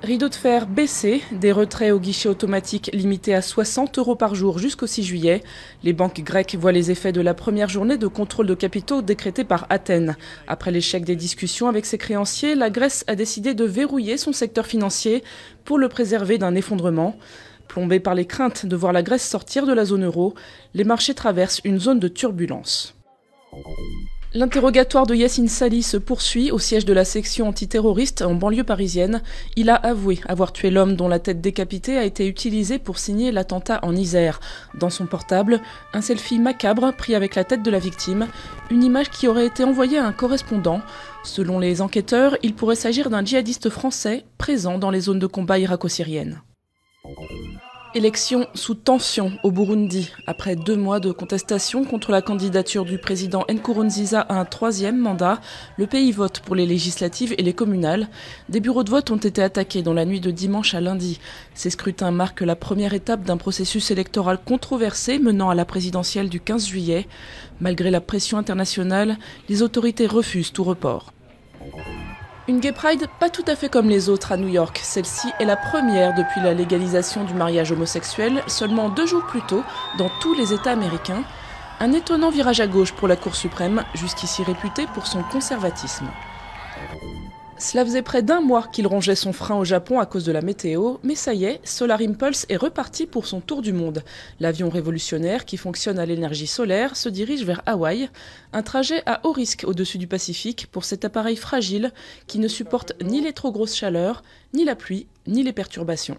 Rideau de fer baissé, des retraits au guichet automatique limités à 60 € par jour jusqu'au 6 juillet. Les banques grecques voient les effets de la première journée de contrôle de capitaux décrétée par Athènes. Après l'échec des discussions avec ses créanciers, la Grèce a décidé de verrouiller son secteur financier pour le préserver d'un effondrement. Plombés par les craintes de voir la Grèce sortir de la zone euro, les marchés traversent une zone de turbulence. L'interrogatoire de Yassine Sali se poursuit au siège de la section antiterroriste en banlieue parisienne. Il a avoué avoir tué l'homme dont la tête décapitée a été utilisée pour signer l'attentat en Isère. Dans son portable, un selfie macabre pris avec la tête de la victime, une image qui aurait été envoyée à un correspondant. Selon les enquêteurs, il pourrait s'agir d'un djihadiste français présent dans les zones de combat irako-syriennes. Élection sous tension au Burundi. Après 2 mois de contestation contre la candidature du président Nkurunziza à un 3e mandat, le pays vote pour les législatives et les communales. Des bureaux de vote ont été attaqués dans la nuit de dimanche à lundi. Ces scrutins marquent la première étape d'un processus électoral controversé menant à la présidentielle du 15 juillet. Malgré la pression internationale, les autorités refusent tout report. Une Gay Pride pas tout à fait comme les autres à New York. Celle-ci est la première depuis la légalisation du mariage homosexuel, seulement 2 jours plus tôt, dans tous les États américains. Un étonnant virage à gauche pour la Cour suprême, jusqu'ici réputée pour son conservatisme. Cela faisait près d'1 mois qu'il rongeait son frein au Japon à cause de la météo, mais ça y est, Solar Impulse est reparti pour son tour du monde. L'avion révolutionnaire, qui fonctionne à l'énergie solaire, se dirige vers Hawaï, un trajet à haut risque au-dessus du Pacifique pour cet appareil fragile qui ne supporte ni les trop grosses chaleurs, ni la pluie, ni les perturbations.